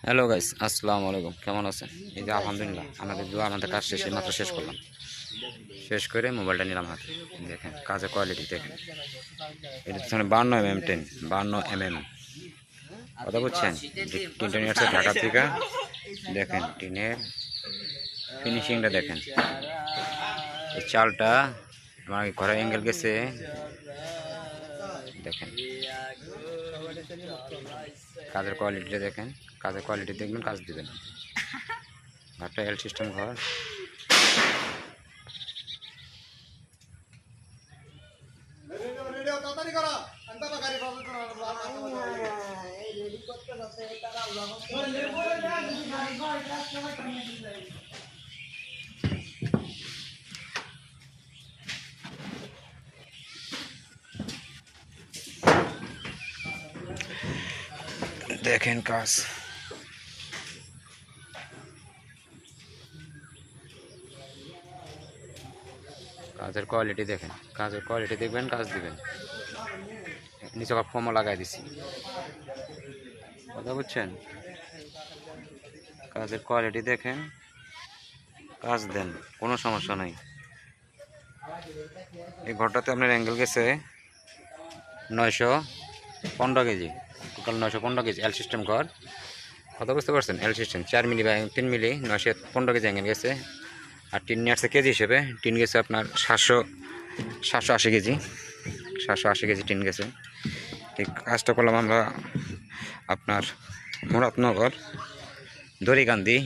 Hello guys, আসসালামু আলাইকুম। কেমন আছেন? এই যে আলহামদুলিল্লাহ, আমাদের কাজ শেষ, মাত্র শেষ করলাম। শেষ করে মোবাইলটা নিলাম হাতে। দেখেন কাজের কোয়ালিটি দেখেন। এটা হচ্ছে 52 mm 10, 52 mm। কথা বুঝছেন? টিনটা নিয়ে আসছে ঢাকা থেকে। দেখেন টিনের ফিনিশিংটা দেখেন। এই চালটা আমার ঘরের অ্যাঙ্গেল গেছে। দেখেন কাজের কোয়ালিটিটা দেখেন। কাজের কোয়ালিটি দেখবেন, কাজ দিবেন। ঘরটা এল সিস্টেম ঘর। দেখেন কাজ। কাজের কোয়ালিটি দেখেন। কাজের কোয়ালিটি দেখবেন, কাজ দিবেন। নিচে আবার ফোমও লাগাই দিছি। কথা বুঝছেন? কাজের কোয়ালিটি দেখেন, কাজ দেন, কোনো সমস্যা নাই। এই ঘরটাতে আপনার অ্যাঙ্গেল গেছে 915 KG, total 915 KG L system ঘর। কথা বুঝতে পারছেন? এল সিস্টেম 4 মিলি বা 3 মিলি 915 কেজি অ্যাঙ্গেল গেছে। আর টিন নিয়ে আসছে কেজি হিসেবে। টিন গেছে আপনার 780 কেজি, 780 কেজি টিন গেছে। এই কাজটা করলাম আমরা আপনার মুরাদনগর দড়িকান্দি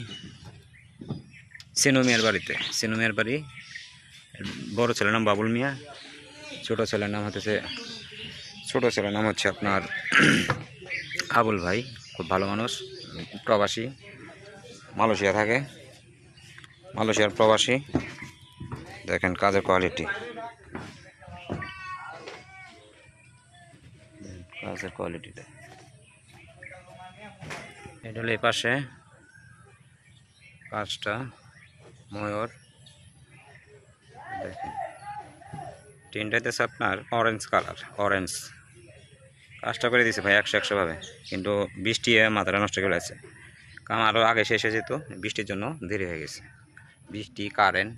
সিনু মিয়ার বাড়িতে। সিনু মিয়ার বাড়ি। বড় ছেলের নাম বাবুল মিয়া, ছোটো ছেলের নাম হচ্ছে আপনার আবুল ভাই। খুব ভালো মানুষ, প্রবাসী, মালয়েশিয়া থাকে, মালয়েশিয়ার প্রবাসী। দেখেন কাজের কোয়ালিটি, কাজের কোয়ালিটিটা। এটা হলো এই পাশে কাজটা ময়ূর। দেখেন টিনটাতে আপনার অরেঞ্জ কালার, অরেঞ্জ। কাজটা করে দিয়েছে ভাই 100 ভাবে, কিন্তু বৃষ্টি মাথাটা নষ্ট করে আছে। কারণ আরও আগে শেষ হয়ে যেত, বৃষ্টির জন্য দেরি হয়ে গেছে। বৃষ্টি, কারেন্ট,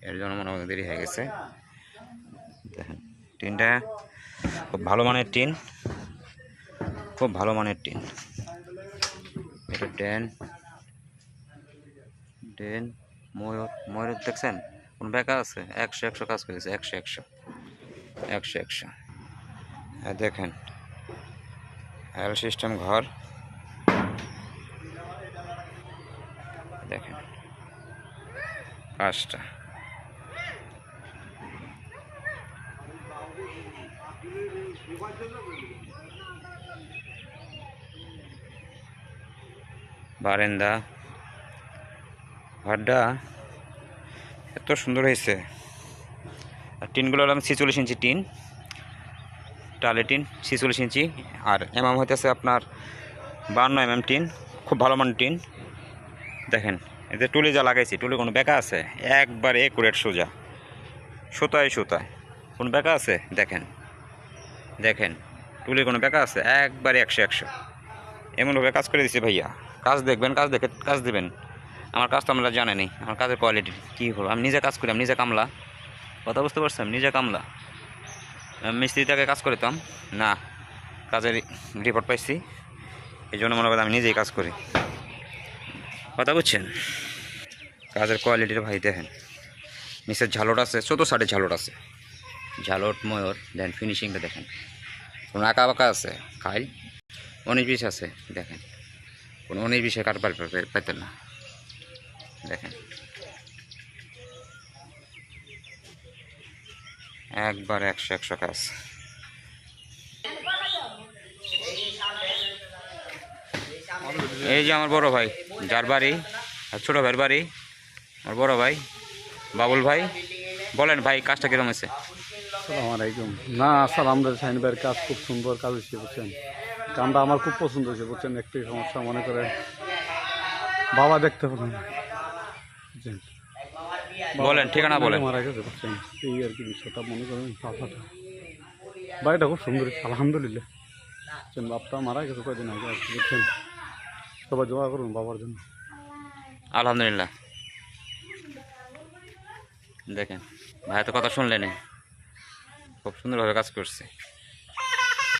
এর জন্য মনে হয় দেরি হয়ে গেছে। দেখেন টিনটা খুব ভালো মানের টিন, খুব ভালো মানের টিন। এটা ডেন ময়ূর দেখছেন? কোন বেকা আছে? 100 কাজ করেছে, 100। দেখেন এল সিস্টেম ঘর। দেখেন কাজটা। বারান্দা, ঘরটা এত সুন্দর হয়েছে। আর টিনগুলো হলাম 46 ইঞ্চি টিন, টালি টিন 46 ইঞ্চি। আর এমএম হইতেছে আপনার 52 mm টিন, খুব ভালো মানের টিন। দেখেন এতে টুলি যা লাগাইছি, টুলি কোনো বেকা আছে? একবার একুরেট সোজা, সুতায় কোনো বেকা আছে? দেখেন টুলি কোনো বেকা আছে? একবার 100। এমনভাবে কাজ করে দিছি ভাইয়া। কাজ দেখবেন, কাজ দেখে কাজ দিবেন। আমার কাজ তো আমরা জানেনি, আমার কাজের কোয়ালিটি কী হলো। আমি নিজে কাজ করি, আমি নিজে কামলা। কথা বুঝতে পারছেন? নিজে কামলা। মিস্ত্রি থেকে কাজ করতাম না, কাজের রিপোর্ট পাইছি, এই জন্য মনে করেন আমি নিজেই কাজ করি। কথা বুঝছেন? কাজের কোয়ালিটির ভাই দেখেন। নিচের ঝালট আছে, ছোটো সাইডে ঝালট আছে, ঝালট ময়ূর। দেন ফিনিশিংটা দেখেন, কোনো আঁকা বাঁকা আছে? খাইল 19-20 আছে। দেখেন কোনো 19-20 কাঠ পাইতেন না। দেখেন একবার 100 কাজ। এই যে আমার বড় ভাই, যার বাড়ি, আর ছোটো ভাইয়ের বাড়ি, আমার বড় ভাই বাবুল ভাই। বলেন ভাই কাজটা কিরকম হয়েছে? আসসালামাইকুম। না স্যার, আমাদের শাহিন ভাইয়ের কাজ খুব সুন্দর কাজ হয়েছে, বুঝছেন? কামটা আমার খুব পছন্দ হয়েছে, বুঝছেন? একটাই সমস্যা, মনে করে বাবা দেখতে পেলেন, বুঝছেন? বলেন ঠিকানা বলেন। মারা গেছে, বুঝছেন? এই আর কি বিষয়টা, মনে করেন বাবাটা, বাড়িটা খুব সুন্দর হয়েছে আলহামদুলিল্লাহ, বুঝছেন? বাপটা মারা গেছে কয়দিন আগে আর কি, বুঝছেন? সবাই দোয়া করুন বাবার জন্য। আলহামদুলিল্লাহ। দেখেন ভাই তো কথা শুনলেন, খুব সুন্দরভাবে কাজ করছে।